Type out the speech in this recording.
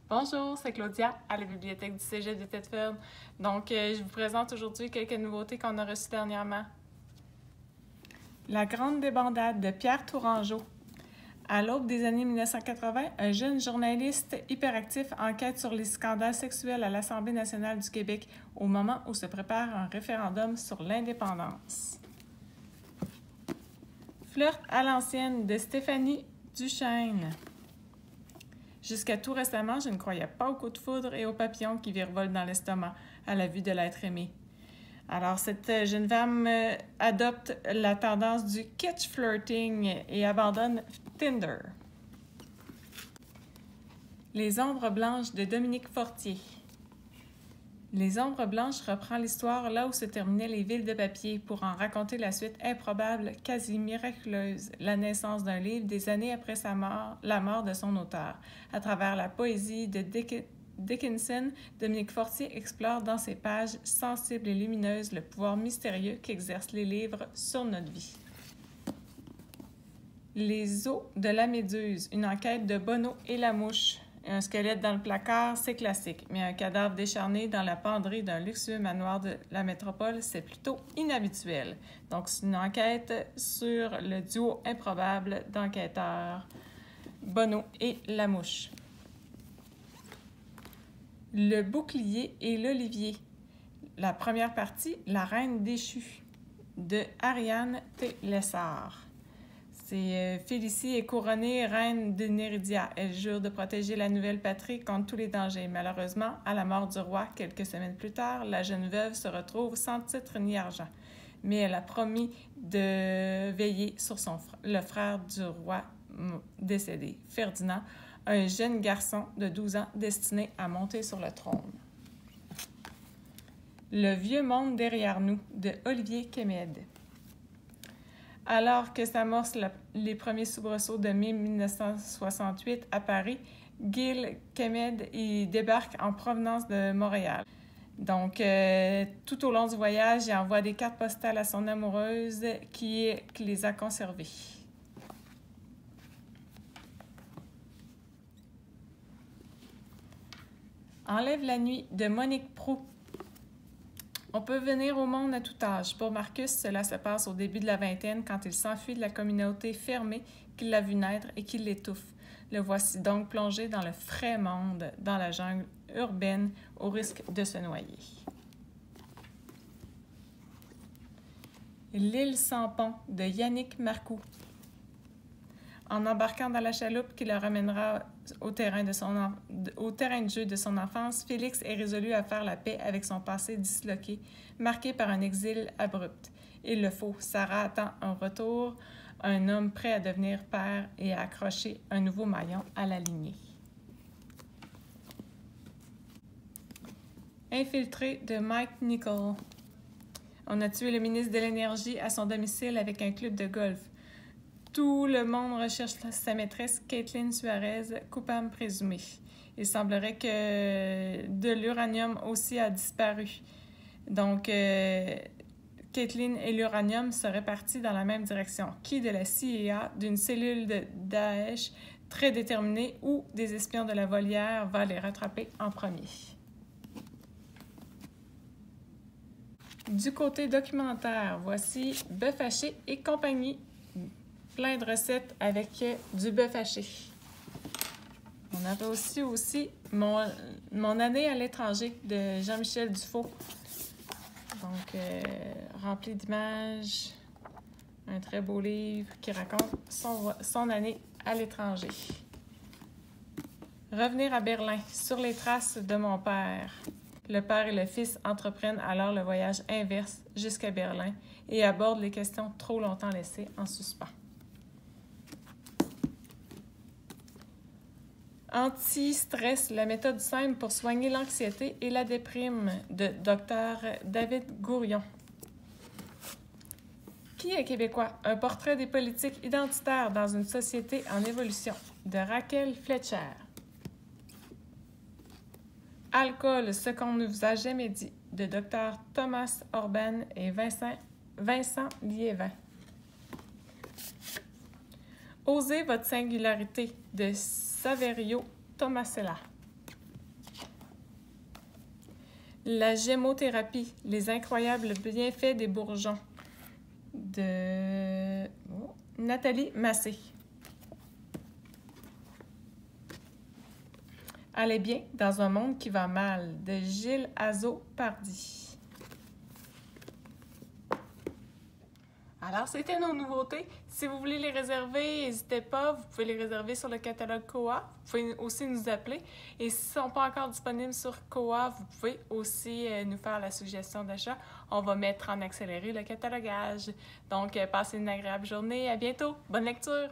Bonjour, c'est Claudia à la bibliothèque du Cégep de Thetford. Donc, je vous présente aujourd'hui quelques nouveautés qu'on a reçues dernièrement. La grande débandade de Pierre Tourangeau. À l'aube des années 1980, un jeune journaliste hyperactif enquête sur les scandales sexuels à l'Assemblée nationale du Québec au moment où se prépare un référendum sur l'indépendance. Flirt à l'ancienne de Stéphanie Duchesne. Jusqu'à tout récemment, je ne croyais pas aux coups de foudre et aux papillons qui virevolent dans l'estomac à la vue de l'être aimé. Alors, cette jeune femme adopte la tendance du kitsch flirting et abandonne Tinder. Les ombres blanches de Dominique Fortier. Les ombres blanches reprend l'histoire là où se terminaient les villes de papier pour en raconter la suite improbable, quasi miraculeuse, la naissance d'un livre des années après la mort de son auteur. À travers la poésie de Dickinson, Dominique Fortier explore dans ses pages sensibles et lumineuses le pouvoir mystérieux qu'exercent les livres sur notre vie. Les os de la méduse, une enquête de Bonneau et la mouche. Un squelette dans le placard, c'est classique, mais un cadavre décharné dans la penderie d'un luxueux manoir de la métropole, c'est plutôt inhabituel. Donc, c'est une enquête sur le duo improbable d'enquêteurs Bonneau et la mouche. Le bouclier et l'olivier. La première partie, La reine déchue, de Ariane T. Lessard. Félicie est couronnée reine de Néridia. Elle jure de protéger la nouvelle patrie contre tous les dangers. Malheureusement, à la mort du roi, quelques semaines plus tard, la jeune veuve se retrouve sans titre ni argent. Mais elle a promis de veiller sur le frère du roi décédé, Ferdinand, un jeune garçon de 12 ans destiné à monter sur le trône. Le vieux monde derrière nous, de Olivier Kemed. Alors que s'amorcent les premiers soubresauts de mai 1968 à Paris, Gil Kemed y débarque en provenance de Montréal. Donc, tout au long du voyage, il envoie des cartes postales à son amoureuse qui les a conservées. Enlève la nuit, de Monique Proulx. On peut venir au monde à tout âge. Pour Marcus, cela se passe au début de la vingtaine quand il s'enfuit de la communauté fermée qui l'a vu naître et qui l'étouffe. Le voici donc plongé dans le frais monde, dans la jungle urbaine, au risque de se noyer. L'île sans pont, de Yannick Marcoux. En embarquant dans la chaloupe qui le ramènera au terrain de jeu de son enfance, Félix est résolu à faire la paix avec son passé disloqué, marqué par un exil abrupt. Il le faut, Sarah attend un retour, un homme prêt à devenir père et à accrocher un nouveau maillon à la lignée. Infiltré, de Mike Nichol. On a tué le ministre de l'Énergie à son domicile avec un club de golf. Tout le monde recherche sa maîtresse, Caitlin Suarez, coupable présumée. Il semblerait que de l'uranium aussi a disparu. Donc, Caitlin et l'uranium seraient partis dans la même direction. Qui de la CIA, d'une cellule de Daesh très déterminée ou des espions de la volière va les rattraper en premier? Du côté documentaire, voici Bœuf haché et compagnie. Plein de recettes avec du bœuf haché. On avait aussi mon année à l'étranger de Jean-Michel Dufault. Donc, rempli d'images, un très beau livre qui raconte son année à l'étranger. Revenir à Berlin, sur les traces de mon père. Le père et le fils entreprennent alors le voyage inverse jusqu'à Berlin et abordent les questions trop longtemps laissées en suspens. Anti-stress, la méthode simple pour soigner l'anxiété et la déprime, de Dr David Gourion. Qui est québécois? Un portrait des politiques identitaires dans une société en évolution, de Raquel Fletcher. Alcool, ce qu'on ne vous a jamais dit, de Dr Thomas Orban et Vincent Liévin. Osez votre singularité, de Saverio Tomasella. La gémothérapie, les incroyables bienfaits des bourgeons de Nathalie Massé. Allez bien dans un monde qui va mal de Gilles Azzo-Pardy. Alors, c'était nos nouveautés. Si vous voulez les réserver, n'hésitez pas. Vous pouvez les réserver sur le catalogue Koha. Vous pouvez aussi nous appeler. Et s'ils ne sont pas encore disponibles sur Koha, vous pouvez aussi nous faire la suggestion d'achat. On va mettre en accéléré le catalogage. Donc, passez une agréable journée. À bientôt. Bonne lecture!